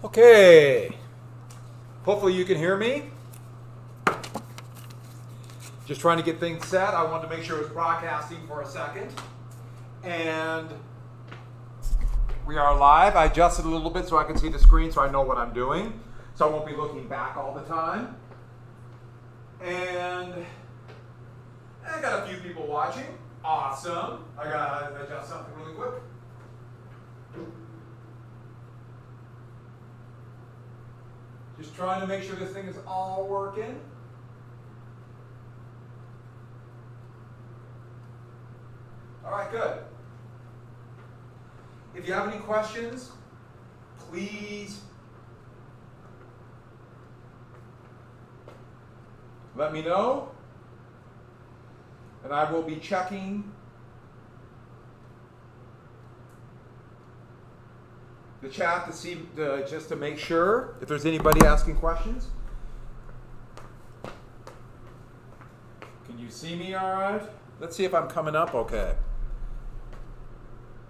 Okay, hopefully you can hear me. Just trying to get things set. I wanted to make sure it was broadcasting for a second. And we are live. I adjusted a little bit so I can see the screen so I know what I'm doing. So I won't be looking back all the time. And I got a few people watching. Awesome. I got to adjust something really quick. Just trying to make sure this thing is all working. All right, good. If you have any questions, please let me know. And I will be checking the chat to see, just to make sure if there's anybody asking questions. Can you see me all right? Let's see if I'm coming up okay.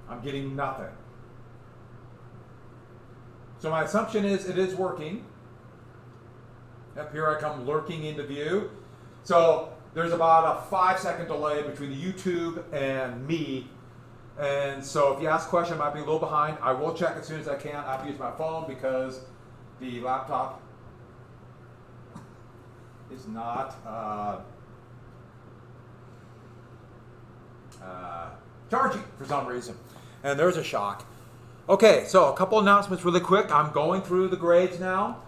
I'm getting nothing. So my assumption is it is working. Up here I come lurking into view. So there's about a 5-second delay between the YouTube and me. And so if you ask a question, I might be a little behind. I will check as soon as I can. I have to use my phone because the laptop is not charging for some reason. And there's a shock. Okay, so a couple announcements really quick. I'm going through the grades now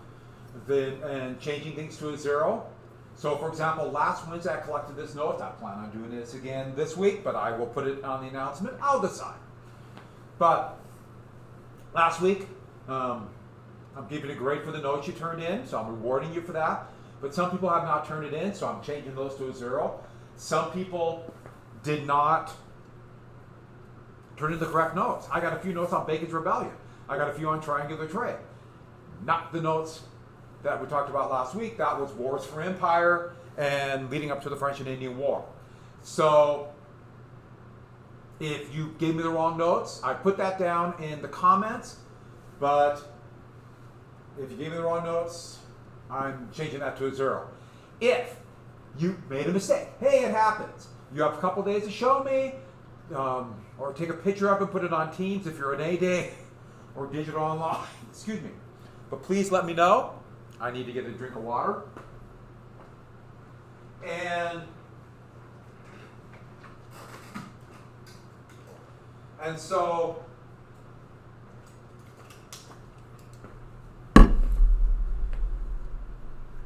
and changing things to a 0. So for example, last Wednesday I collected this note. I plan on doing this again this week, but I will put it on the announcement. I'll decide. But last week, I'm giving a grade for the notes you turned in, so I'm rewarding you for that. But some people have not turned it in, so I'm changing those to a 0. Some people did not turn in the correct notes. I got a few notes on Bacon's Rebellion. I got a few on Triangular Trade. Not the notes that we talked about last week. That was Wars for Empire and leading up to the French and Indian War. So if you gave me the wrong notes, I put that down in the comments, but if you gave me the wrong notes, I'm changing that to a 0. If you made a mistake, hey, it happens. You have a couple days to show me, or take a picture up and put it on Teams if you're an A-Day or digital online, excuse me. But please let me know. I need to get a drink of water. And so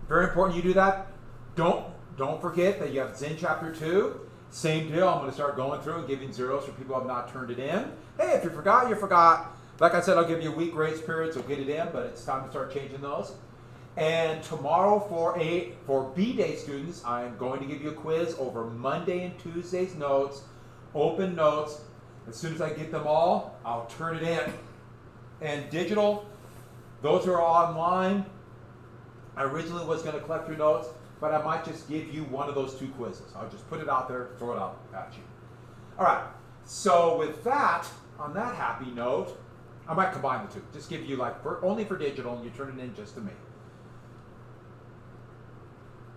very important you do that. Don't forget that you have Zen Chapter 2. Same deal. I'm going to start going through and giving 0s for people who have not turned it in. Hey, if you forgot, you forgot. Like I said, I'll give you a week grace period, so get it in, but it's time to start changing those. And tomorrow for B-Day students, I'm going to give you a quiz over Monday and Tuesday's notes, open notes. As soon as I get them all, I'll turn it in. And digital, those are online. I originally was going to collect your notes, but I might just give you one of those 2 quizzes. I'll just put it out there, throw it out at you. All right, so with that, on that happy note, I might combine the 2. Just give you only for digital, and you turn it in just to me.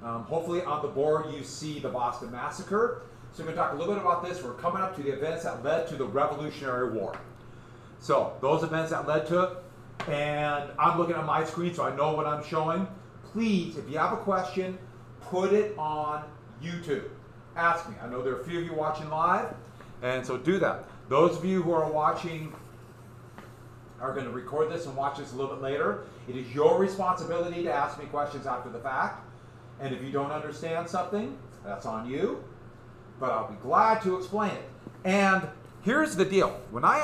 Hopefully on the board you see the Boston Massacre. So we're going to talk a little bit about this. We're coming up to the events that led to the Revolutionary War. So those events that led to it, and I'm looking at my screen so I know what I'm showing. Please, if you have a question, put it on YouTube. Ask me. I know there are a few of you watching live, and so do that. Those of you who are watching are going to record this and watch this a little bit later. It is your responsibility to ask me questions after the fact. And if you don't understand something, that's on you. But I'll be glad to explain it. And here's the deal. When I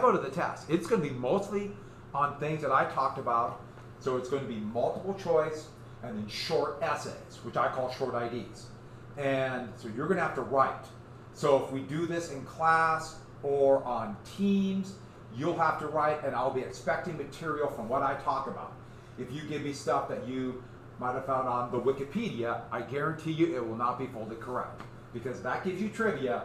go to the test, it's going to be mostly on things that I talked about. So it's going to be multiple choice and then short essays, which I call short IDs. And so you're going to have to write. So if we do this in class or on Teams, you'll have to write, and I'll be expecting material from what I talk about. If you give me stuff that you might have found on the Wikipedia, I guarantee you it will not be fully correct, because that gives you trivia.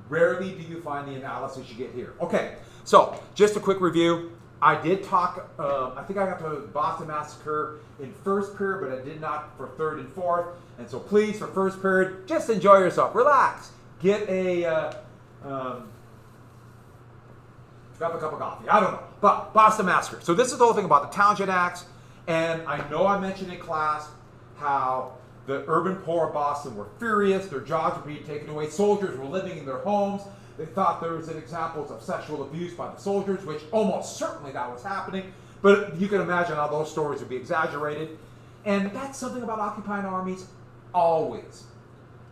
Rarely do you find the analysis you get here. Okay, so just a quick review. I did talk, I think I got to the Boston Massacre in first period, but I did not for third and fourth. And so please, for first period, just enjoy yourself. Relax. Get a, grab a cup of coffee. I don't know. But Boston Massacre. So this is the whole thing about the Townshend Acts. And I know I mentioned in class how the urban poor of Boston were furious. Their jobs were being taken away. Soldiers were living in their homes. They thought there was examples of sexual abuse by the soldiers, which almost certainly that was happening. But you can imagine how those stories would be exaggerated. And that's something about occupying armies always.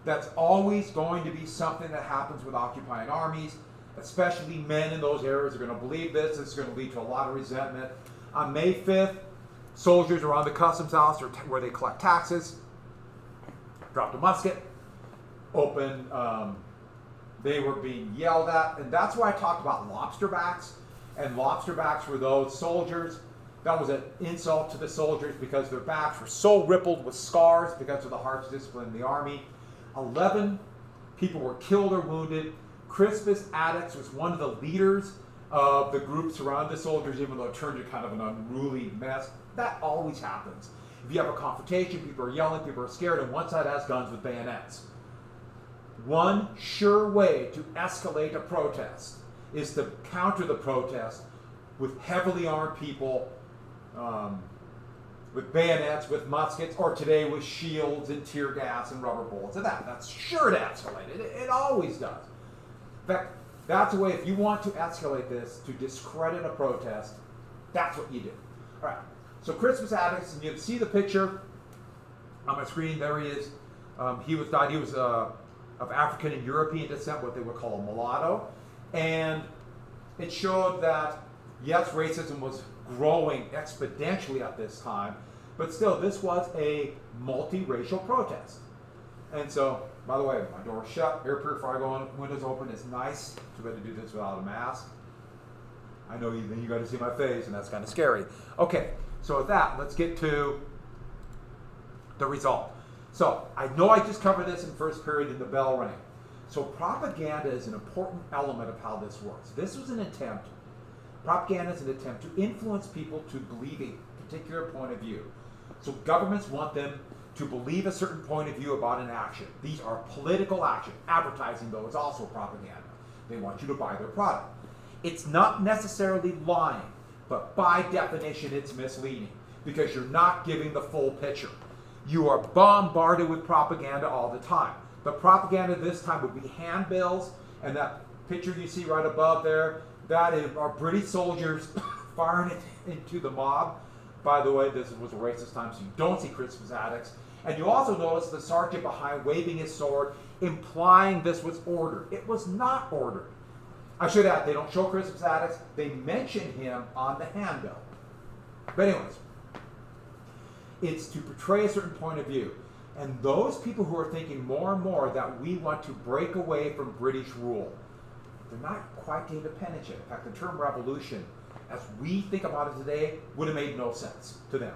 That's always going to be something that happens with occupying armies. Especially men in those areas are going to believe this. This is going to lead to a lot of resentment. On May 5th, soldiers around the customs house where they collect taxes dropped a musket, opened, they were being yelled at. And that's why I talked about lobsterbacks. And lobsterbacks were those soldiers. That was an insult to the soldiers because their backs were so rippled with scars because of the harsh discipline in the army. 11 people were killed or wounded. Crispus Attucks was one of the leaders of the group surrounding the soldiers, even though it turned into kind of an unruly mess. That always happens. If you have a confrontation, people are yelling, people are scared, and one side has guns with bayonets. One sure way to escalate a protest is to counter the protest with heavily armed people, with bayonets, with muskets, or today with shields and tear gas and rubber bullets. And that's sure to escalate. It always does. In fact, that's a way, if you want to escalate this, to discredit a protest, that's what you do. All right, so Crispus Attucks, and you can see the picture on my screen. There he is. He was of African and European descent, what they would call a mulatto. And it showed that, yes, racism was growing exponentially at this time, but still, this was a multiracial protest. And so, by the way, my door is shut, air purifier going, windows open. It's nice to be able to do this without a mask. I know you got to see my face, and that's kind of scary. Okay, so with that, let's get to the result. So, I know I just covered this in first period and the bell rang. So propaganda is an important element of how this works. This was an attempt, propaganda is an attempt to influence people to believe a particular point of view. So governments want them to believe a certain point of view about an action. These are political action. Advertising, though, is also propaganda. They want you to buy their product. It's not necessarily lying, but by definition, it's misleading because you're not giving the full picture. You are bombarded with propaganda all the time. The propaganda this time would be handbills, and that picture you see right above there, that is our British soldiers firing it into the mob. By the way, this was a racist time, so you don't see Crispus Attucks. And you also notice the sergeant behind waving his sword, implying this was ordered. It was not ordered. I should add, they don't show Crispus Attucks. They mention him on the handbill. But anyways, it's to portray a certain point of view. And those people who are thinking more and more that we want to break away from British rule, they're not quite the independence yet. In fact, the term revolution, as we think about it today, would have made no sense to them.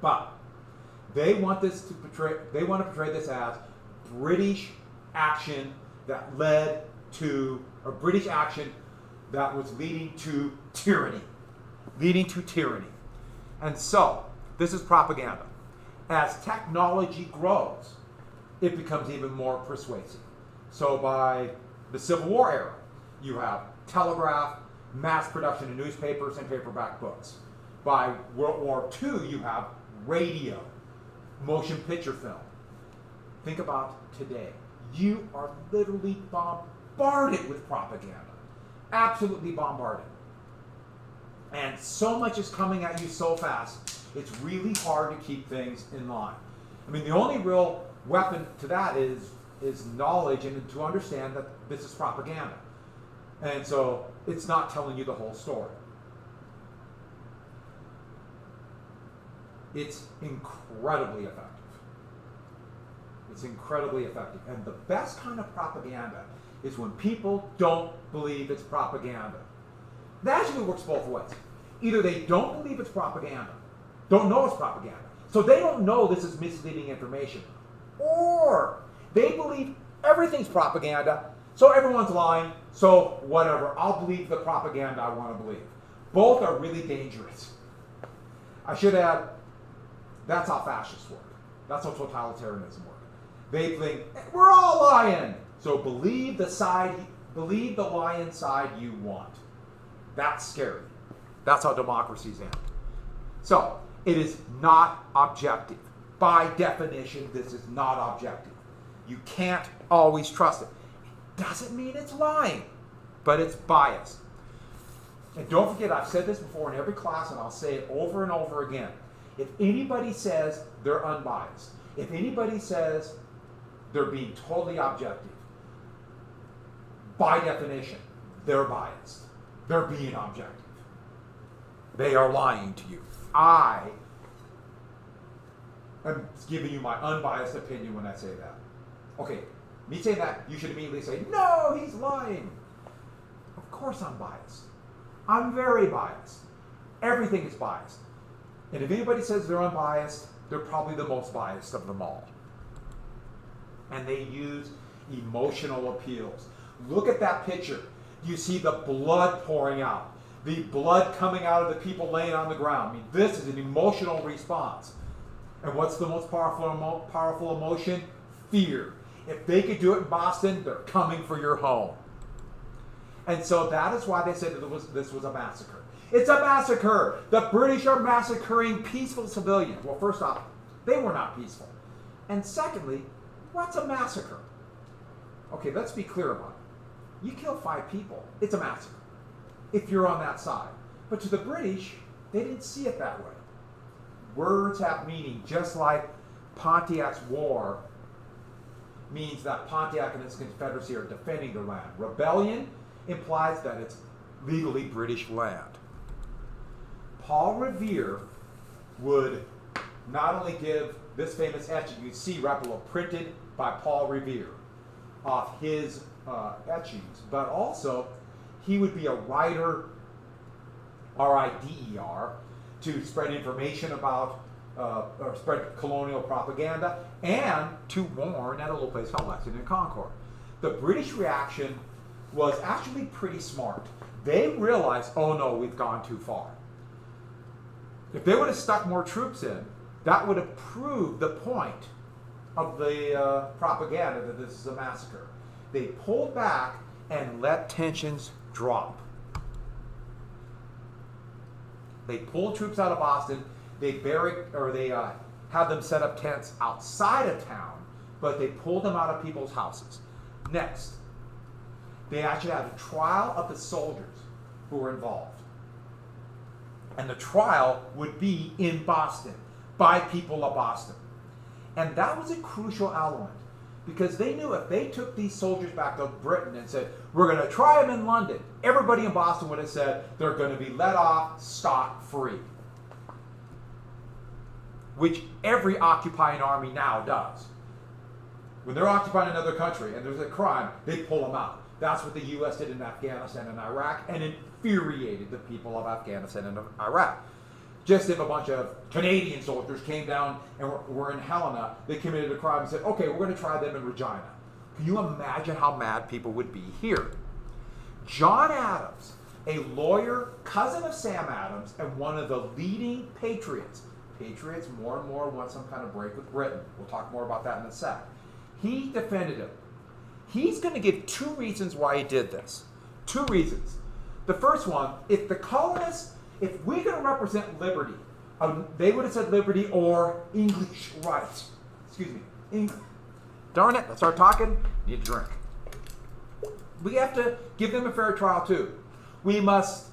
But they want this to portray. They want to portray this as British action that led to, or British action that was leading to tyranny, And so this is propaganda. As technology grows, it becomes even more persuasive. So by the Civil War era, you have telegraph, mass production of newspapers, and paperback books. By World War II, you have radio, motion picture film. Think about today. You are literally bombarded with propaganda. Absolutely bombarded. And so much is coming at you so fast, it's really hard to keep things in line. I mean, the only real weapon to that is knowledge and to understand that this is propaganda. And so it's not telling you the whole story. It's incredibly effective. It's incredibly effective. And the best kind of propaganda is when people don't believe it's propaganda. That actually works both ways. Either they don't believe it's propaganda, don't know it's propaganda, so they don't know this is misleading information, or they believe everything's propaganda, So everyone's lying, so whatever. I'll believe the propaganda I want to believe. Both are really dangerous. I should add, that's how fascists work. That's how totalitarianism works. They think, we're all lying. So believe the lying side you want. That's scary. That's how democracies end. So, it is not objective. By definition, this is not objective. You can't always trust it. It doesn't mean it's lying, but it's biased. And don't forget, I've said this before in every class, and I'll say it over and over again. If anybody says they're unbiased, if anybody says they're being totally objective, by definition, they're biased. They're being objective. They are lying to you. I am giving you my unbiased opinion when I say that. Okay, me saying that, you should immediately say, no, he's lying. Of course I'm biased. I'm very biased. Everything is biased. And if anybody says they're unbiased, they're probably the most biased of them all. And they use emotional appeals. Look at that picture. You see the blood pouring out. The blood coming out of the people laying on the ground. I mean, this is an emotional response. And what's the most powerful emotion? Fear. If they could do it in Boston, they're coming for your home. And so that is why they said that this was a massacre. It's a massacre. The British are massacring peaceful civilians. Well, first off, they were not peaceful. And secondly, what's a massacre? Okay, let's be clear about it. You kill 5 people, it's a massacre, if you're on that side. But to the British, they didn't see it that way. Words have meaning, just like Pontiac's war means that Pontiac and his Confederacy are defending their land. Rebellion implies that it's legally British land. Paul Revere would not only give this famous etching, you see Rapallo printed by Paul Revere off his etchings, but also he would be a writer, R-I-D-E-R, to spread information about, or spread colonial propaganda, and to warn at a little place called Lexington and Concord. The British reaction was actually pretty smart. They realized, oh no, we've gone too far. If they would have stuck more troops in, that would have proved the point of the propaganda that this is a massacre. They pulled back and let tensions drop. They pulled troops out of Boston. They had them set up tents outside of town, but they pulled them out of people's houses. Next, they actually had a trial of the soldiers who were involved. And the trial would be in Boston, by people of Boston. And that was a crucial element, because they knew if they took these soldiers back to Britain and said, we're going to try them in London, everybody in Boston would have said they're going to be let off scot-free. Which every occupying army now does. When they're occupying another country and there's a crime, they pull them out. That's what the U.S. did in Afghanistan and Iraq, and infuriated the people of Afghanistan and Iraq. Just if a bunch of Canadian soldiers came down and were in Helena, they committed a crime and said, okay, we're going to try them in Regina. Can you imagine how mad people would be here? John Adams, a lawyer, cousin of Sam Adams, and one of the leading patriots. Patriots more and more want some kind of break with Britain. We'll talk more about that in a sec. He defended him. He's going to give 2 reasons why he did this. 2 reasons. The first one, if the colonists, if we're going to represent liberty, they would have said liberty or English rights. Excuse me. Darn it, let's start talking. Need a drink. We have to give them a fair trial too. We must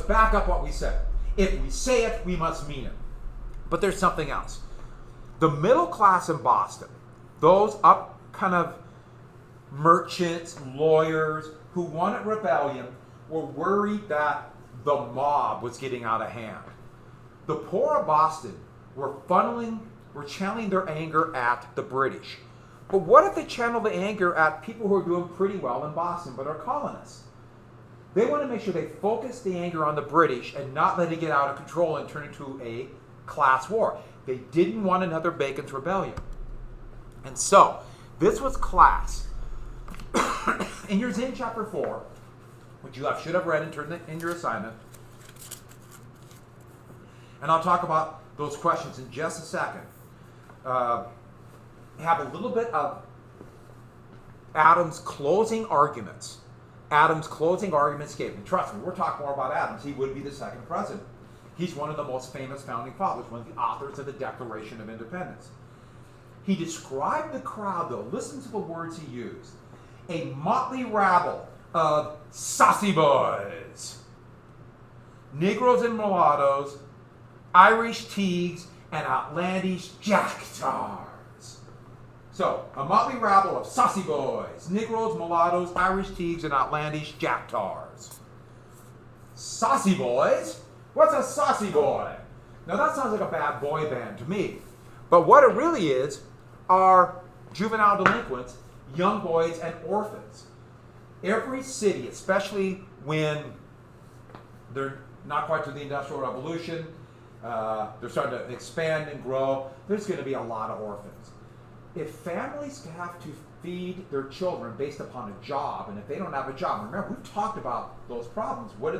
back up what we said. If we say it, we must mean it. But there's something else. The middle class in Boston, those up kind of merchants, lawyers who wanted rebellion, were worried that the mob was getting out of hand. The poor of Boston were channeling their anger at the British. But what if they channel the anger at people who are doing pretty well in Boston but are colonists? They want to make sure they focus the anger on the British and not let it get out of control and turn into a class war. They didn't want another Bacon's Rebellion. And so, this was class. And here's in chapter 4, which you should have read and turned in your assignment. And I'll talk about those questions in just a second. Have a little bit of Adams' closing arguments. Adams' closing arguments gave. And trust me, we're talking more about Adams. He would be the second president. He's one of the most famous founding fathers, one of the authors of the Declaration of Independence. He described the crowd, though. Listen to the words he used. A motley rabble of saucy boys, Negroes and mulattoes, Irish teagues, and outlandish jacktars. So, a motley rabble of saucy boys, Negroes, mulattoes, Irish teagues, and outlandish jacktars. Saucy boys? What's a saucy boy? Now that sounds like a bad boy band to me. But what it really is are juvenile delinquents, young boys, and orphans. Every city, especially when they're not quite to the Industrial Revolution, they're starting to expand and grow, there's going to be a lot of orphans. If families have to feed their children based upon a job, and if they don't have a job, remember, we've talked about those problems. What do?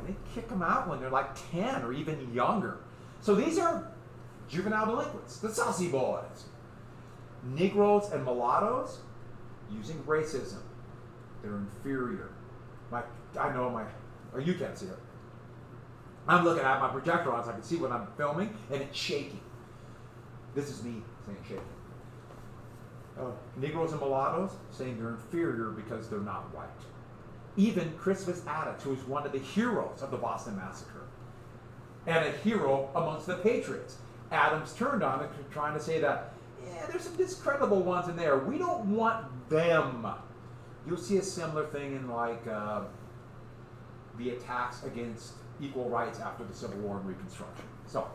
They kick them out when they're like 10 or even younger. So these are juvenile delinquents, the saucy boys. Negroes and mulattoes, using racism. They're inferior. Or you can't see it. I'm looking at my projector on so I can see what I'm filming, and it's shaking. This is me saying shaking. Negroes and mulattoes saying they're inferior because they're not white. Even Crispus Attucks, who is one of the heroes of the Boston Massacre, and a hero amongst the patriots. Adams turned on it, trying to say that, there's some discreditable ones in there. We don't want them. You'll see a similar thing in the attacks against equal rights after the Civil War and Reconstruction. So,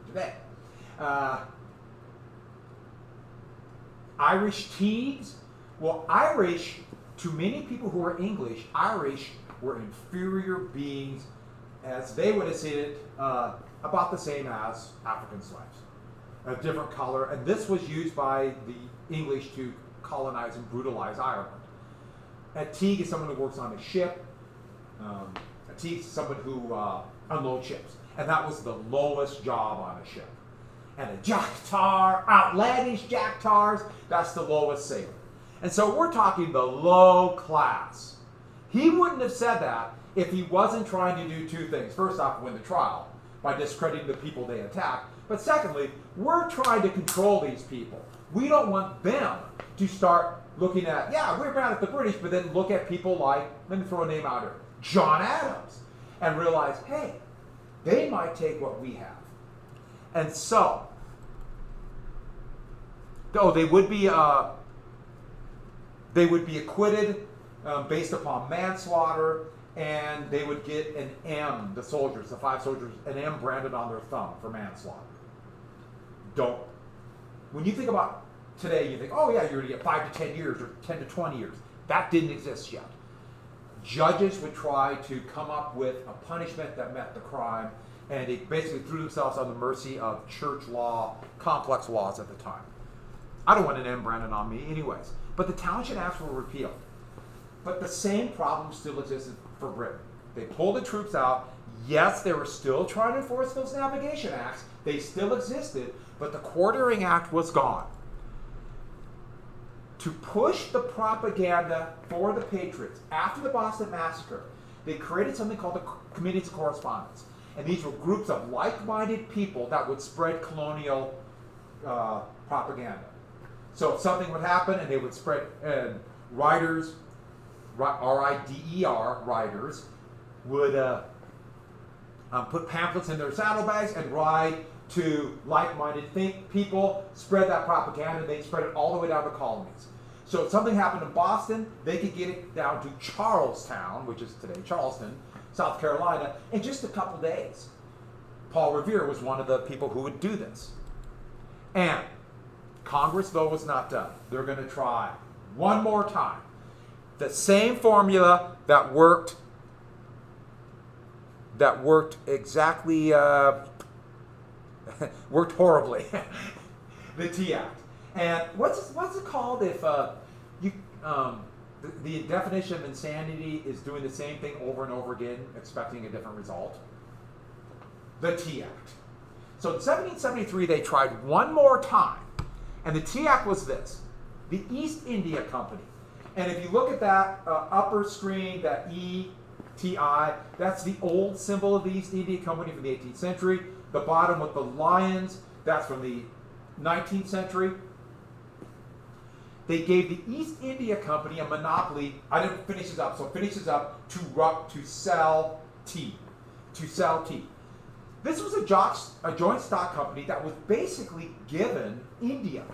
today. Irish teagues. Well, Irish, to many people who are English, Irish were inferior beings, as they would have seen it, about the same as African slaves. A different color, and this was used by the English to colonize and brutalize Ireland. A teague is someone who works on a ship. A teague is someone who unloads ships, and that was the lowest job on a ship. And a jacktar, outlandish jacktars, that's the lowest sailor. And so we're talking the low class. He wouldn't have said that if he wasn't trying to do two things. First off, win the trial by discrediting the people they attacked. But secondly, we're trying to control these people. We don't want them to start looking at, we're mad at the British, but then look at people like, let me throw a name out here, John Adams, and realize, hey, they might take what we have. And so, they would be acquitted based upon manslaughter, and they would get an M, the soldiers, the 5 soldiers, an M branded on their thumb for manslaughter. When you think about today, you think, you're going to get 5 to 10 years or 10 to 20 years. That didn't exist yet. Judges would try to come up with a punishment that met the crime, and they basically threw themselves on the mercy of church law, complex laws at the time. I don't want an M branded on me anyways. But the Townshend Acts were repealed. But the same problem still existed for Britain. They pulled the troops out. Yes, they were still trying to enforce those navigation acts. They still existed, but the Quartering Act was gone. To push the propaganda for the Patriots after the Boston Massacre, they created something called the Committees of Correspondence. And these were groups of like-minded people that would spread colonial propaganda. So if something would happen and they would spread, and writers, R-I-D-E-R, writers, would put pamphlets in their saddlebags and ride to like-minded people, spread that propaganda, they'd spread it all the way down to colonies. So if something happened in Boston, they could get it down to Charlestown, which is today Charleston, South Carolina, in just a couple days. Paul Revere was one of the people who would do this. And Congress, though, was not done. They're going to try one more time. the same formula that worked exactly, worked horribly. The Tea Act. And what's it called if the definition of insanity is doing the same thing over and over again, expecting a different result? The Tea Act. So in 1773, they tried one more time. And the Tea Act was this: the East India Company. And if you look at that upper screen, that E-T-I, that's the old symbol of the East India Company from the 18th century. The bottom with the lions, that's from the 19th century. They gave the East India Company a monopoly. I didn't finish this up, so finish this up to sell tea. To sell tea. This was a joint stock company that was basically given India.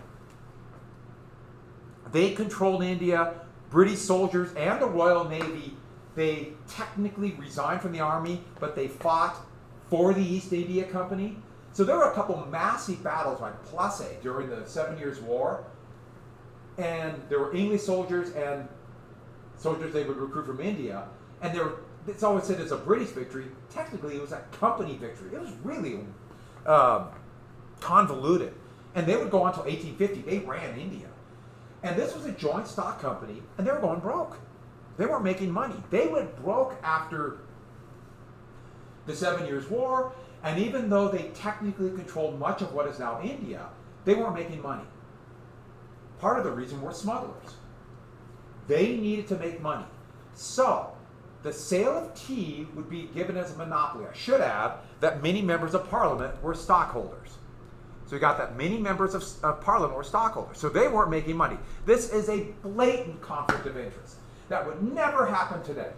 They controlled India. British soldiers and the Royal Navy, they technically resigned from the army, but they fought for the East India Company. So there were a couple massive battles like Plassey during the 7 Years' War. And there were English soldiers and soldiers they would recruit from India. And it's always said it's a British victory. Technically, it was a company victory. It was really convoluted. And they would go on until 1850. They ran India. And this was a joint stock company, and they were going broke. They weren't making money. They went broke after the 7 Years' War, and even though they technically controlled much of what is now India, they weren't making money. Part of the reason were smugglers. They needed to make money. So, the sale of tea would be given as a monopoly. I should add that many members of Parliament were stockholders. So you got that many members of Parliament were stockholders. So they weren't making money. This is a blatant conflict of interest. That would never happen today.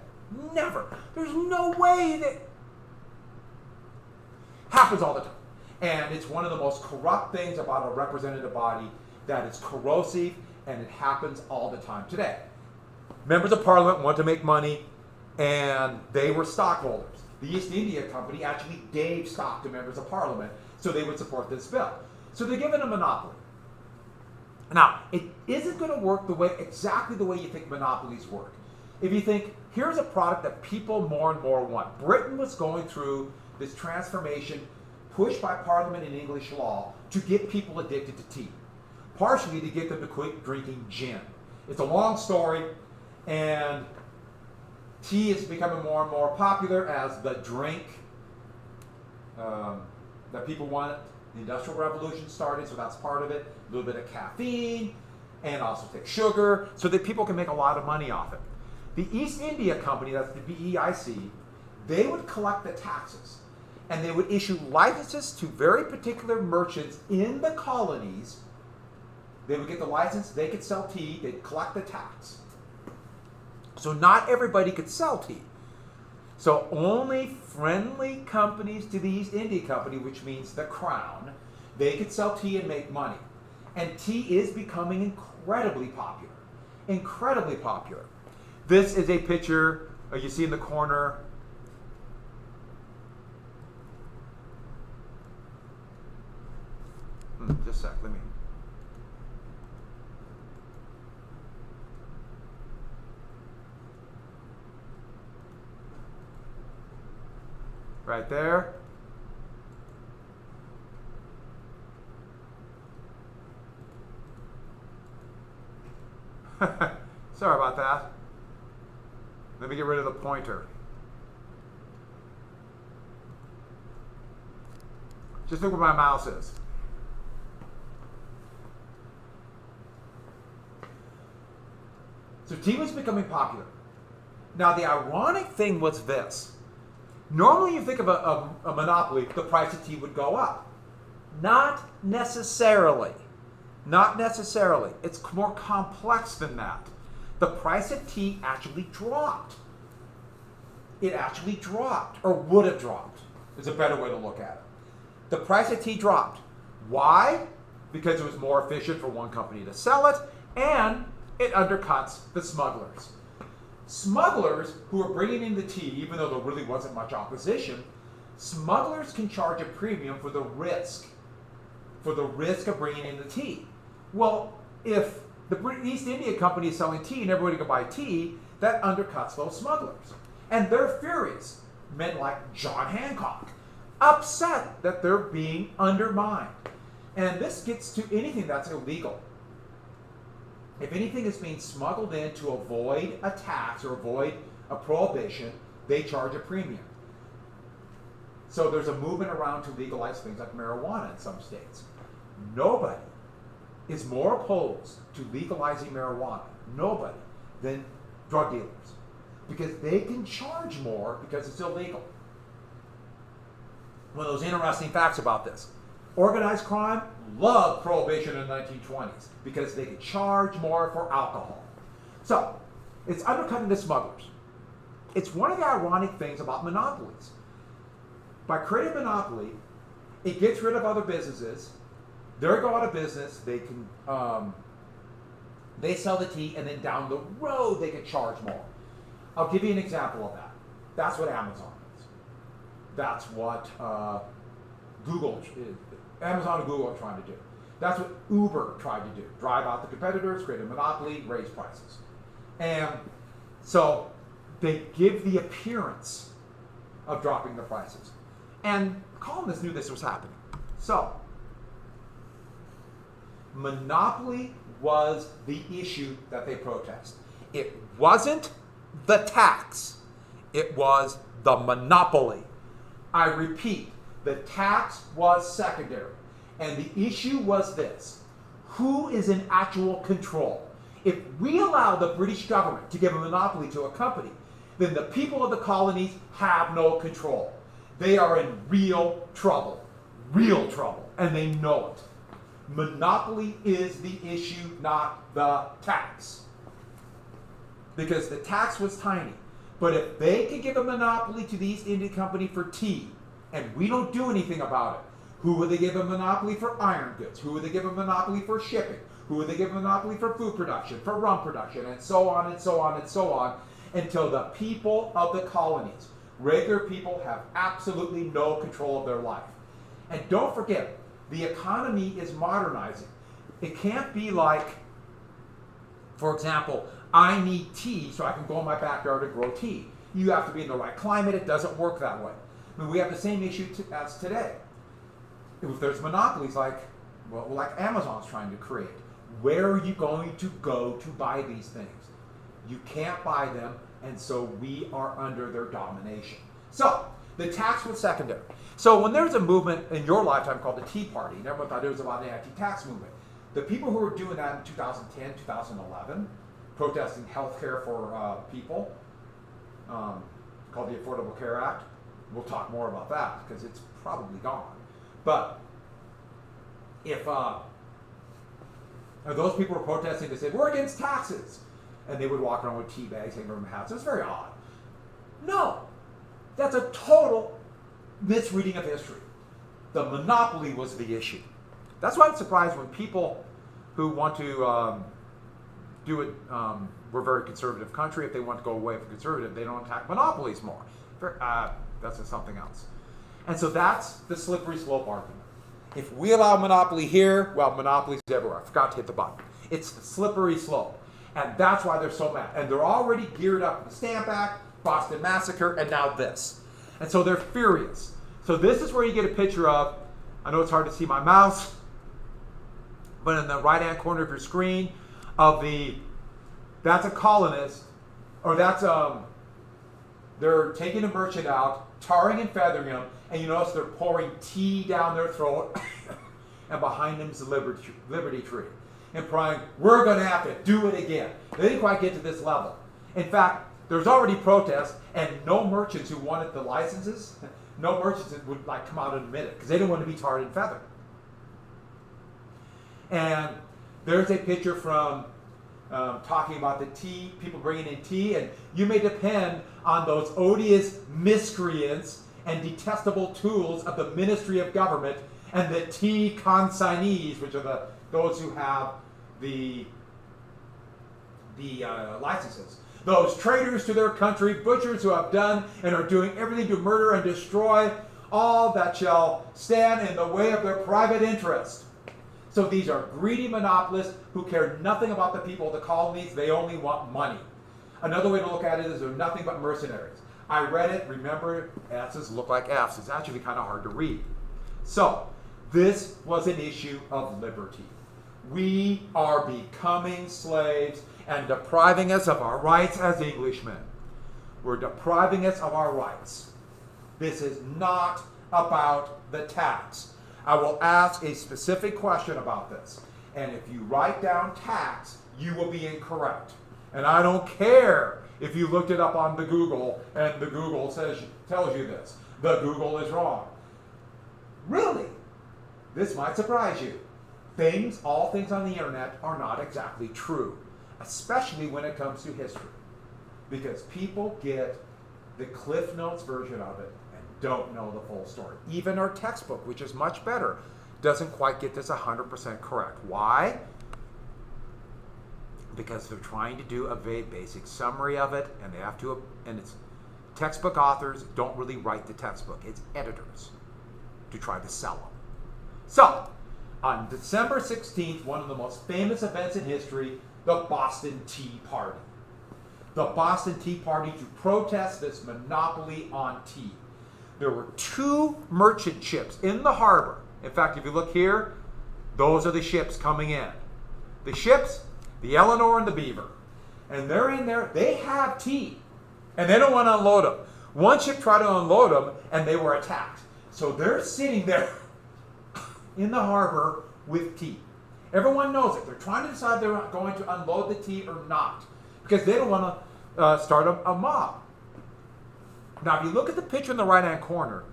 Never. There's no way that happens all the time. And it's one of the most corrupt things about a representative body, that it's corrosive, and it happens all the time today. Members of Parliament want to make money, and they were stockholders. The East India Company actually gave stock to members of Parliament so they would support this bill. So they're given a monopoly. Now, it isn't going to work exactly the way you think monopolies work. If you think, here's a product that people more and more want. Britain was going through this transformation pushed by Parliament and English law to get people addicted to tea. Partially to get them to quit drinking gin. It's a long story, and tea is becoming more and more popular as the drink that people want. The Industrial Revolution started, so that's part of it. A little bit of caffeine, and also take sugar, so that people can make a lot of money off it. The East India Company, that's the BEIC, they would collect the taxes, and they would issue licenses to very particular merchants in the colonies. They would get the license, they could sell tea, they'd collect the tax. So not everybody could sell tea. So only friendly companies to the East India Company, which means the Crown, they could sell tea and make money. And tea is becoming incredibly popular. Incredibly popular. This is a picture you see in the corner. Just a sec, let me. Right there. Sorry about that. Let me get rid of the pointer. Just look where my mouse is. So tea was becoming popular. Now the ironic thing was this. Normally you think of a monopoly, the price of tea would go up. Not necessarily. Not necessarily. It's more complex than that. The price of tea actually dropped. It actually dropped, or would have dropped, is a better way to look at it. The price of tea dropped. Why? Because it was more efficient for one company to sell it, and it undercuts the smugglers. Smugglers who are bringing in the tea, even though there really wasn't much opposition, smugglers can charge a premium for the risk of bringing in the tea. Well, if the East India Company is selling tea and everybody can buy tea, that undercuts those smugglers. And they're furious. Men like John Hancock, upset that they're being undermined. And this gets to anything that's illegal. If anything is being smuggled in to avoid a tax or avoid a prohibition, they charge a premium. So there's a movement around to legalize things like marijuana in some states. Nobody is more opposed to legalizing marijuana, nobody, than drug dealers. Because they can charge more because it's illegal. One of those interesting facts about this. Organized crime loved prohibition in the 1920s because they could charge more for alcohol. So, it's undercutting the smugglers. It's one of the ironic things about monopolies. By creating a monopoly, it gets rid of other businesses. They go out of business. They can they sell the tea, and then down the road they can charge more. I'll give you an example of that. That's what Amazon is. That's what Amazon and Google are trying to do. That's what Uber tried to do. Drive out the competitors, create a monopoly, raise prices. And so they give the appearance of dropping the prices. And colonists knew this was happening. So, monopoly was the issue that they protest. It wasn't the tax. It was the monopoly. I repeat, the tax was secondary. And the issue was this: who is in actual control? If we allow the British government to give a monopoly to a company, then the people of the colonies have no control. They are in real trouble, and they know it. Monopoly is the issue, not the tax. Because the tax was tiny. But if they could give a monopoly to the East India Company for tea, and we don't do anything about it, who would they give a monopoly for iron goods? Who would they give a monopoly for shipping? Who would they give a monopoly for food production, for rum production, and so on and so on and so on, until the people of the colonies, regular people, have absolutely no control of their life. And don't forget, the economy is modernizing. It can't be like, for example, I need tea so I can go in my backyard and grow tea. You have to be in the right climate. It doesn't work that way. I mean, we have the same issue as today. If there's monopolies like Amazon's trying to create, where are you going to go to buy these things? You can't buy them, and so we are under their domination. So, the tax was secondary. So when there's a movement in your lifetime called the Tea Party, and everyone thought it was about the anti-tax movement, the people who were doing that in 2010, 2011, protesting health care for people, called the Affordable Care Act. We'll talk more about that because it's probably gone. But if those people were protesting, they said, we're against taxes. And they would walk around with tea bags, hanging from hats. It was very odd. No, that's a total misreading of history. The monopoly was the issue. That's why I'm surprised when people who want to do it, we're a very conservative country. If they want to go away from conservative, they don't attack monopolies more. That's just something else. And so that's the slippery slope argument. If we allow monopoly here, well, monopolies everywhere. I forgot to hit the button. It's the slippery slope. And that's why they're so mad. And they're already geared up for the Stamp Act, Boston Massacre, and now this. And so they're furious. So this is where you get a picture of, I know it's hard to see my mouse, but in the right-hand corner of your screen, that's a colonist, or that's, they're taking a merchant out, tarring and feathering him, and you notice they're pouring tea down their throat, and behind them is the Liberty Tree. And crying, we're going to have to do it again. They didn't quite get to this level. In fact, there's already protests, and no merchants who wanted the licenses, no merchants would come out and admit it, because they didn't want to be tarred and feathered. And there's a picture from talking about the tea, people bringing in tea, and you may depend on those odious miscreants and detestable tools of the Ministry of Government and the tea consignees, which are those who have the licenses. Those traitors to their country, butchers who have done and are doing everything to murder and destroy all that shall stand in the way of their private interest. So these are greedy monopolists who care nothing about the people of the colonies. They only want money. Another way to look at it is they're nothing but mercenaries. I read it. Remember, S's look like F's. It's actually kind of hard to read. So this was an issue of liberty. We are becoming slaves and depriving us of our rights as Englishmen. We're depriving us of our rights. This is not about the tax. I will ask a specific question about this. And if you write down tax, you will be incorrect. And I don't care if you looked it up on the Google and the Google tells you this. The Google is wrong. Really? This might surprise you. All things on the internet are not exactly true, especially when it comes to history. Because people get the Cliff Notes version of it and don't know the full story. Even our textbook, which is much better, doesn't quite get this 100% correct. Why? Because they're trying to do a very basic summary of it, and they have to, and it's textbook authors don't really write the textbook. It's editors to try to sell them. So, on December 16th, one of the most famous events in history, the Boston Tea Party. The Boston Tea Party to protest this monopoly on tea. There were 2 merchant ships in the harbor. In fact, if you look here, those are the ships coming in. The ships, the Eleanor and the Beaver. And they're in there, they have tea. And they don't want to unload them. One ship tried to unload them and they were attacked. So they're sitting there in the harbor with tea. Everyone knows it. They're trying to decide they're going to unload the tea or not. Because they don't want to start a mob. Now, if you look at the picture in the right-hand corner,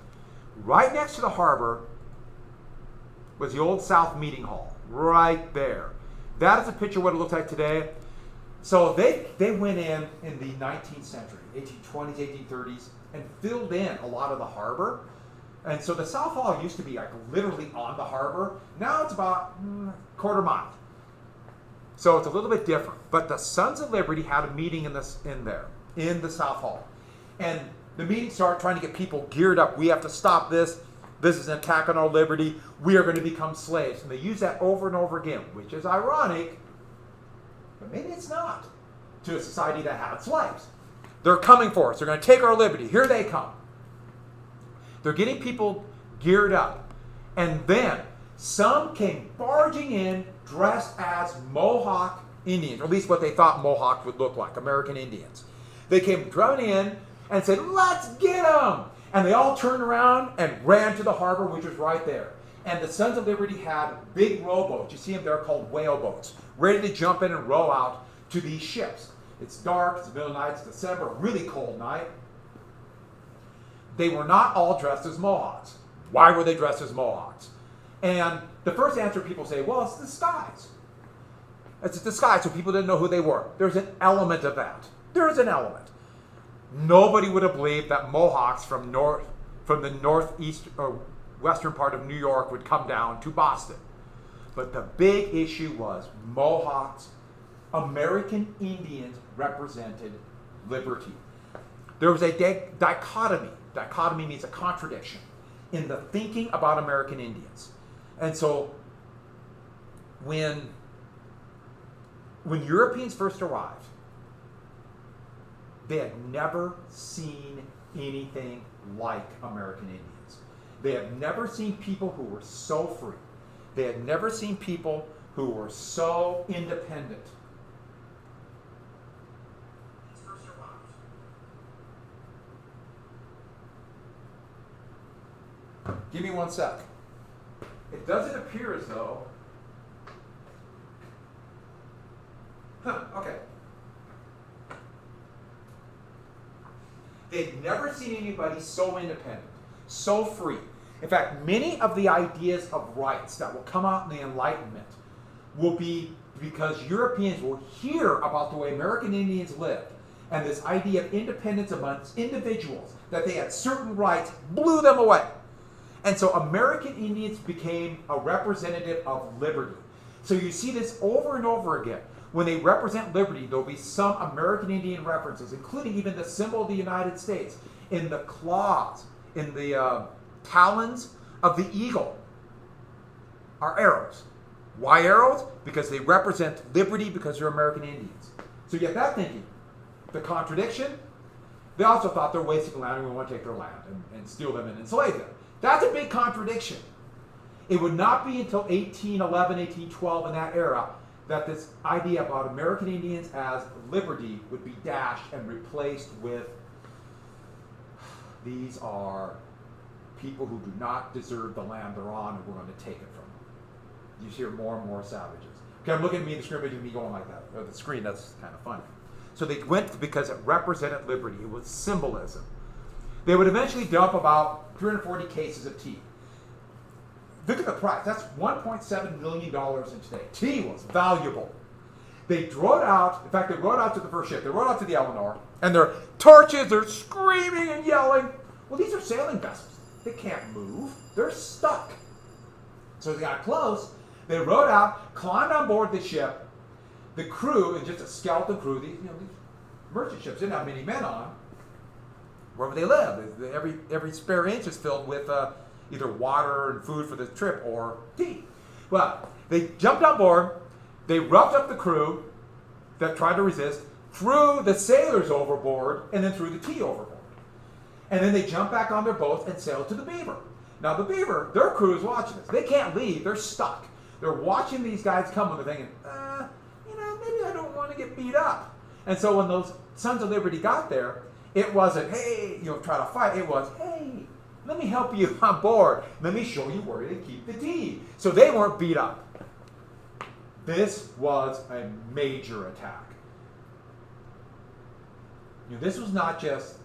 right next to the harbor was the Old South Meeting Hall. Right there. That is a picture of what it looks like today. So they went in the 19th century, 1820s, 1830s, and filled in a lot of the harbor. And so the South Hall used to be like literally on the harbor. Now it's about quarter mile. So it's a little bit different. But the Sons of Liberty had a meeting in the South Hall. And the meeting started trying to get people geared up. We have to stop this. This is an attack on our liberty. We are going to become slaves. And they use that over and over again, which is ironic, but maybe it's not, to a society that had slaves. They're coming for us. They're going to take our liberty. Here they come. They're getting people geared up. And then some came barging in dressed as Mohawk Indians, or at least what they thought Mohawks would look like, American Indians. They came driving in and said, "Let's get them!" And they all turned around and ran to the harbor, which was right there. And the Sons of Liberty had big rowboats. You see them there called whale boats, ready to jump in and row out to these ships. It's dark, it's the middle of the night, it's December, a really cold night. They were not all dressed as Mohawks. Why were they dressed as Mohawks? And the first answer people say, well, it's disguise. It's a disguise, so people didn't know who they were. There's an element of that. There is an element. Nobody would have believed that Mohawks from the northeast or western part of New York would come down to Boston. But the big issue was Mohawks, American Indians represented liberty. There was a dichotomy. Dichotomy means a contradiction in the thinking about American Indians. And so when Europeans first arrived, they had never seen anything like American Indians. They had never seen people who were so free. They had never seen people who were so independent. Give me 1 sec. It doesn't appear as though... okay. They'd never seen anybody so independent, so free. In fact, many of the ideas of rights that will come out in the Enlightenment will be because Europeans will hear about the way American Indians lived, and this idea of independence amongst individuals, that they had certain rights, blew them away. And so American Indians became a representative of liberty. So you see this over and over again. When they represent liberty, there'll be some American Indian references, including even the symbol of the United States, in the claws, in the talons of the eagle are arrows. Why arrows? Because they represent liberty because they're American Indians. So you get that thinking. The contradiction, they also thought they're wasting land and we want to take their land and steal them and enslave them. That's a big contradiction. It would not be until 1811, 1812 in that era that this idea about American Indians as liberty would be dashed and replaced with these are people who do not deserve the land they're on and we're going to take it from them. You hear more and more savages. Okay, I'm looking at me, the screen, and me going like that. Or the screen, that's kind of funny. So they went because it represented liberty. It was symbolism. They would eventually dump about 340 cases of tea. Look at the price. That's $1.7 million in today. Tea was valuable. They rowed out, in fact, they rowed out to the first ship. They rowed out to the Eleanor, and their torches, they're screaming and yelling. Well, these are sailing vessels. They can't move. They're stuck. So they got close. They rowed out, climbed on board the ship. The crew, and just a skeleton crew, these merchant ships didn't have many men on, wherever they lived. Every spare inch is filled with either water and food for the trip or tea. Well, they jumped on board, they roughed up the crew that tried to resist, threw the sailors overboard, and then threw the tea overboard. And then they jumped back on their boats and sailed to the Beaver. Now the Beaver, their crew is watching this. They can't leave, they're stuck. They're watching these guys come and they're thinking, maybe I don't want to get beat up. And so when those Sons of Liberty got there, it wasn't, hey, try to fight. It was, hey, let me help you on board. Let me show you where to keep the tea. So they weren't beat up. This was a major attack. This was not just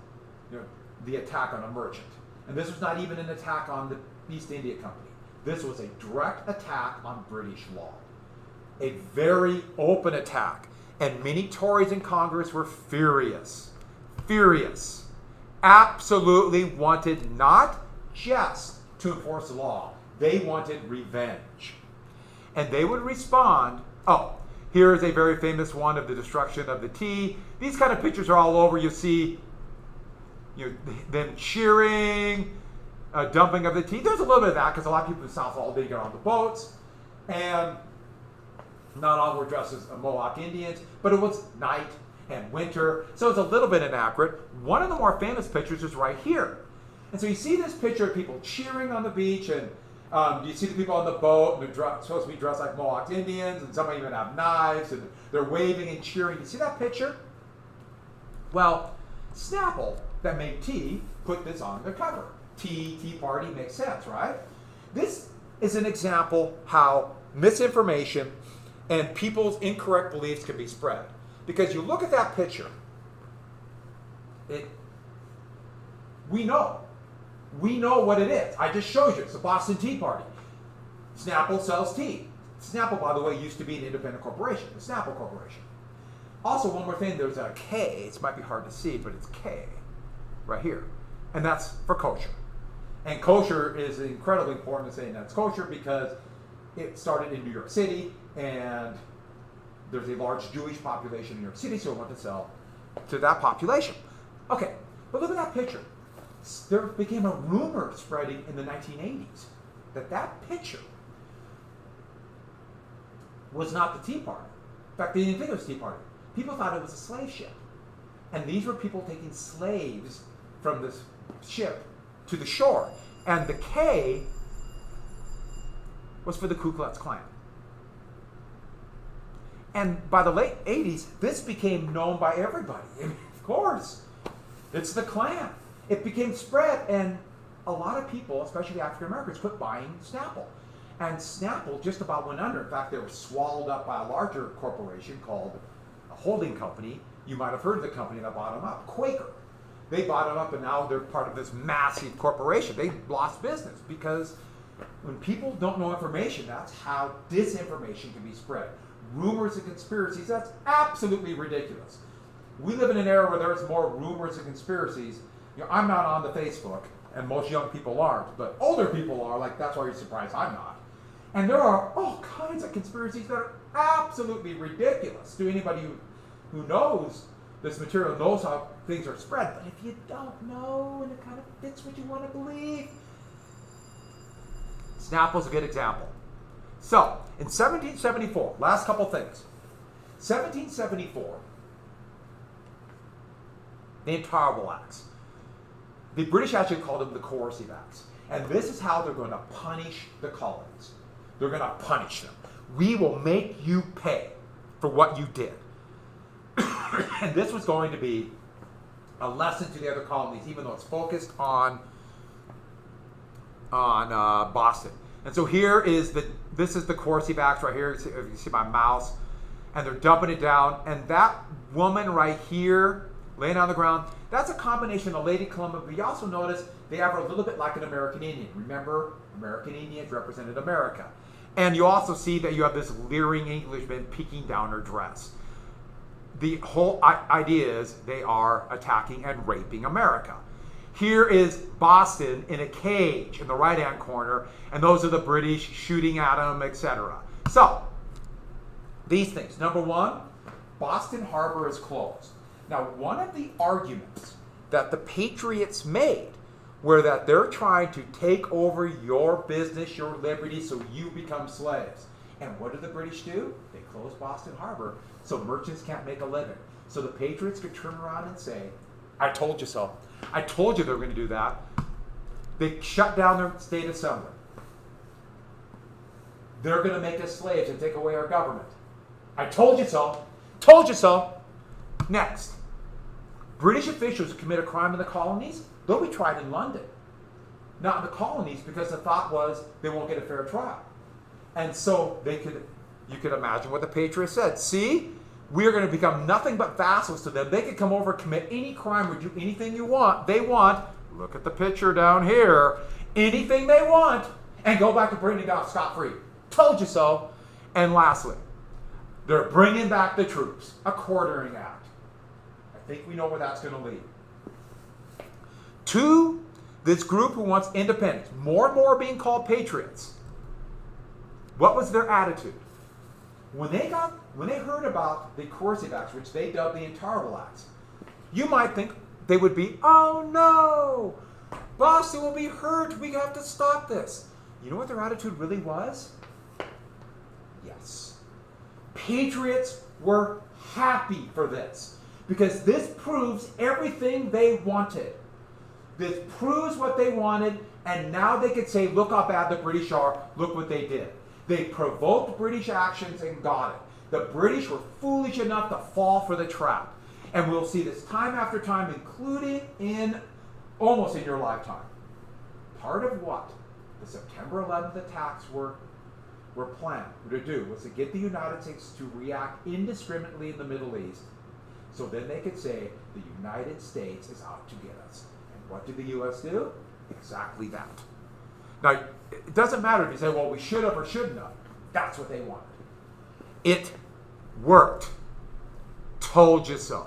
the attack on a merchant. And this was not even an attack on the East India Company. This was a direct attack on British law. A very open attack. And many Tories in Congress were furious. Furious. Absolutely wanted not just to enforce the law. They wanted revenge. And they would respond, here is a very famous one of the destruction of the tea. These kind of pictures are all over. You see them cheering, dumping of the tea. There's a little bit of that because a lot of people in Southall didn't get on the boats. And not all were dressed as Mohawk Indians, but it was night and winter, so it's a little bit inaccurate. One of the more famous pictures is right here. And so you see this picture of people cheering on the beach, and you see the people on the boat, and they're supposed to be dressed like Mohawk Indians, and some even have knives, and they're waving and cheering. You see that picture? Well, Snapple, that made tea, put this on their cover. Tea Party makes sense, right? This is an example how misinformation and people's incorrect beliefs can be spread. Because you look at that picture, we know what it is. I just showed you. It's the Boston Tea Party. Snapple sells tea. Snapple, by the way, used to be an independent corporation, the Snapple Corporation. Also, one more thing, there's a K. It might be hard to see, but it's K right here. And that's for kosher. And kosher is incredibly important to saying that's kosher because it started in New York City, and there's a large Jewish population in New York City, so we want to sell to that population. Okay, but look at that picture. There became a rumor spreading in the 1980s that picture was not the Tea Party. In fact, they didn't think it was Tea Party. People thought it was a slave ship. And these were people taking slaves from this ship to the shore. And the K was for the Ku Klux Klan. And by the late 80s, this became known by everybody. Of course, it's the Klan. It became spread, and a lot of people, especially African Americans, quit buying Snapple. And Snapple just about went under. In fact, they were swallowed up by a larger corporation called a holding company. You might have heard of the company that bought them up, Quaker. They bought them up, and now they're part of this massive corporation. They lost business because when people don't know information, that's how disinformation can be spread. Rumors and conspiracies, that's absolutely ridiculous. We live in an era where there's more rumors and conspiracies. I'm not on the Facebook, and most young people aren't, but older people are, like that's why you're surprised I'm not. And there are all kinds of conspiracies that are absolutely ridiculous to anybody who knows this material, knows how things are spread. But if you don't know, and it kind of fits what you want to believe, Snapple's a good example. So, In 1774, last couple things. 1774, the Intolerable Acts. The British actually called them the Coercive Acts. And this is how they're going to punish the colonies. They're going to punish them. We will make you pay for what you did. And this was going to be a lesson to the other colonies, even though it's focused on Boston. And so this is the Coercive Acts right here. You can see my mouse. And they're dumping it down. And that woman right here, laying on the ground, that's a combination of Lady Columbia, but you also notice they have her a little bit like an American Indian. Remember, American Indians represented America. And you also see that you have this leering Englishman peeking down her dress. The whole idea is they are attacking and raping America. Here is Boston in a cage in the right-hand corner, and those are the British shooting at them, etc. So, these things. Number one, Boston Harbor is closed. Now, one of the arguments that the Patriots made were that they're trying to take over your business, your liberty, so you become slaves. And what did the British do? They closed Boston Harbor so merchants can't make a living. So the Patriots could turn around and say, I told you so. I told you they were going to do that. They shut down their state assembly. They're going to make us slaves and take away our government. I told you so. Told you so. Next. British officials who commit a crime in the colonies, they'll be tried in London. Not in the colonies, because the thought was they won't get a fair trial. And so you could imagine what the Patriots said. See, we are going to become nothing but vassals to them. They could come over, commit any crime, or do anything they want. Look at the picture down here. Anything they want, and go back to Britain scot-free. Told you so. And lastly, they're bringing back the troops. A quartering act. I think we know where that's going to lead. To this group who wants independence, more and more being called patriots. What was their attitude? When they heard about the Coercive Acts, which they dubbed the Intolerable Acts, you might think they would be, oh no, Boston will be hurt, we have to stop this. You know what their attitude really was? Yes. Patriots were happy for this, because this proves everything they wanted. This proves what they wanted, and now they could say, look how bad the British are, look what they did. They provoked British actions and got it. The British were foolish enough to fall for the trap. And we'll see this time after time, including almost in your lifetime. Part of what the September 11th attacks were planned to do was to get the United States to react indiscriminately in the Middle East, so then they could say the United States is out to get us. And what did the U.S. do? Exactly that. Now, it doesn't matter if you say, well, we should have or shouldn't have. That's what they wanted. It worked. Told you so.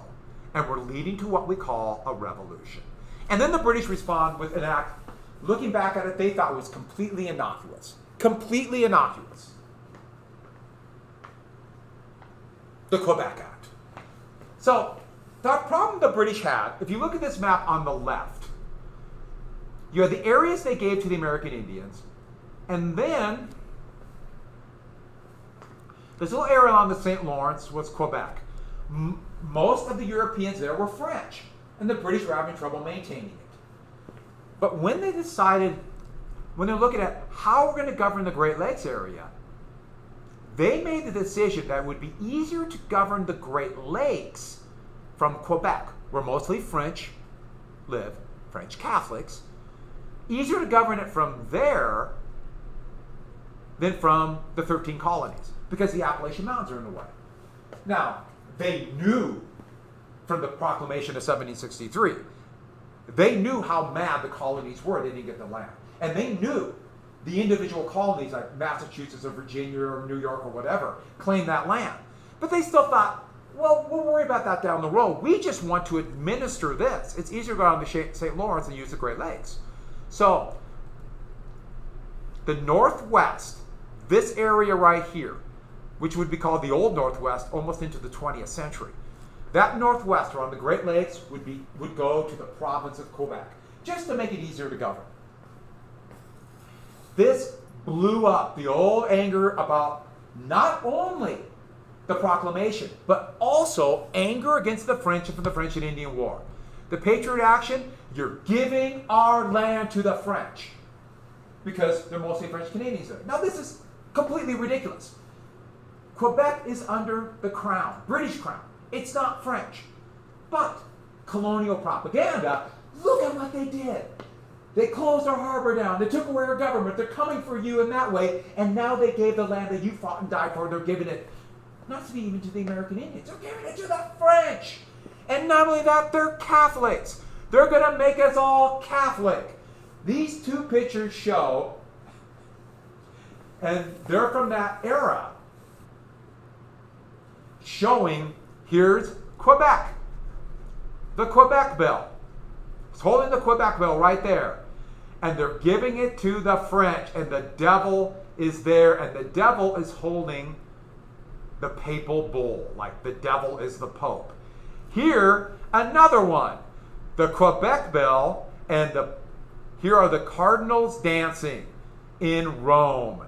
And we're leading to what we call a revolution. And then the British respond with an act, looking back at it, they thought was completely innocuous. Completely innocuous. The Quebec Act. So, the problem the British had, if you look at this map on the left, you had the areas they gave to the American Indians, and then this little area along the St. Lawrence was Quebec. Most of the Europeans there were French, and the British were having trouble maintaining it. But when they decided, when they're looking at how we're going to govern the Great Lakes area, they made the decision that it would be easier to govern the Great Lakes from Quebec, where mostly French live, French Catholics. Easier to govern it from there than from the 13 colonies, because the Appalachian Mountains are in the way. Now, they knew from the proclamation of 1763, they knew how mad the colonies were. They didn't get the land. And they knew the individual colonies like Massachusetts or Virginia or New York or whatever claimed that land. But they still thought, well, we'll worry about that down the road. We just want to administer this. It's easier to go down the St. Lawrence and use the Great Lakes. So, the Northwest, this area right here, which would be called the Old Northwest almost into the 20th century, that Northwest around the Great Lakes would go to the province of Quebec, just to make it easier to govern. This blew up the old anger about not only the proclamation, but also anger against the French and for the French and Indian War. The Patriot Action, you're giving our land to the French because they're mostly French Canadians there. Now this is completely ridiculous. Quebec is under the crown, British crown. It's not French. But colonial propaganda, look at what they did. They closed our harbor down. They took away our government. They're coming for you in that way. And now they gave the land that you fought and died for. They're giving it, not even to the American Indians. They're giving it to the French. And not only that, they're Catholics. They're going to make us all Catholic. These two pictures show, and they're from that era, showing here's Quebec. The Quebec Bill. It's holding the Quebec Bill right there. And they're giving it to the French. And the devil is there. And the devil is holding the papal bull. Like the devil is the Pope. Here, another one. The Quebec Bill. And here are the cardinals dancing in Rome.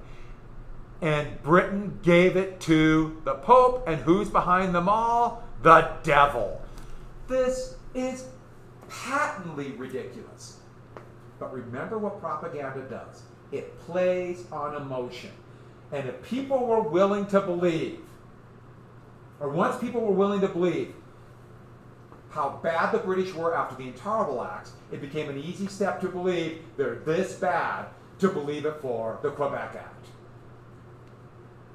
And Britain gave it to the Pope. And who's behind them all? The devil. This is patently ridiculous. But remember what propaganda does. It plays on emotion. And if people were willing to believe, or once people were willing to believe how bad the British were after the Intolerable Acts, it became an easy step to believe they're this bad to believe it for the Quebec Act.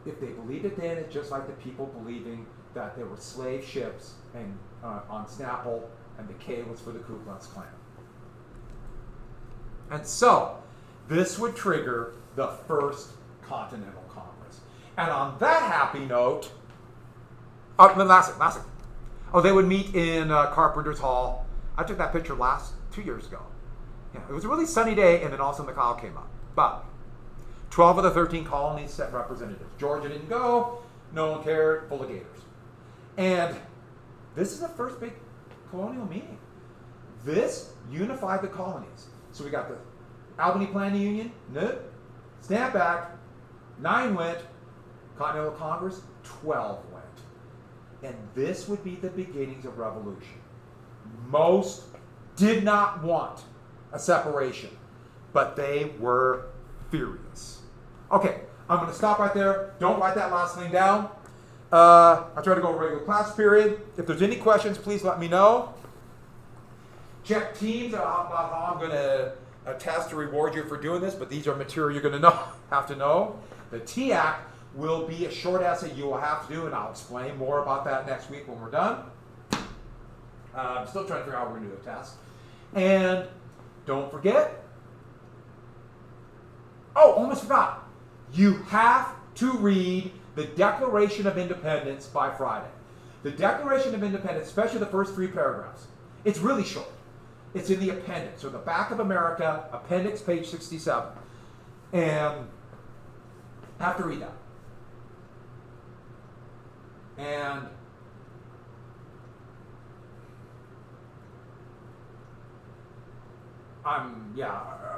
If they believed it then, it's just like the people believing that there were slave ships and on Snapple, and the K was for the Ku Klux Klan. And so, this would trigger the first Continental Congress. And on that happy note, Massacre. Oh, they would meet in Carpenter's Hall. I took that picture 2 years ago. Yeah, it was a really sunny day, and then all of a sudden the cloud came up. But 12 of the 13 colonies sent representatives. Georgia didn't go. No one cared. Full of gators. And this is the first big colonial meeting. This unified the colonies. So we got the Albany Planning Union, nope. Stamp Act, 9 went. Continental Congress, 12 went. And this would be the beginnings of revolution. Most did not want a separation, but they were furious. Okay, I'm going to stop right there. Don't write that last thing down. I'll try to go over regular class period. If there's any questions, please let me know. Check Teams about how I'm going to attest to reward you for doing this, but these are material you're going to have to know. The TAC will be a short essay you will have to do, and I'll explain more about that next week when we're done. I'm still trying to figure out how we're going to do the test. And don't forget, almost forgot, you have to read the Declaration of Independence by Friday. The Declaration of Independence, especially the first 3 paragraphs, it's really short. It's in the appendix, or the back of America, appendix, page 67. And I have to read that. And I'm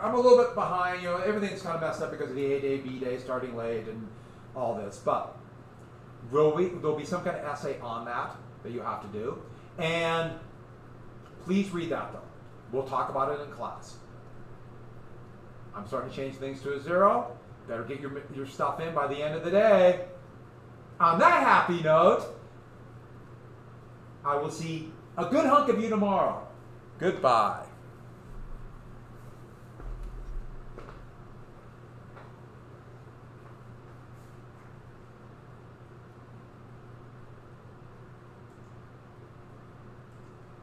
a little bit behind. Everything's kind of messed up because of the A-Day, B-Day starting late and all this. But there'll be some kind of essay on that you have to do. And please read that, though. We'll talk about it in class. I'm starting to change things to a 0. Better get your stuff in by the end of the day. On that happy note, I will see a good hunk of you tomorrow. Goodbye.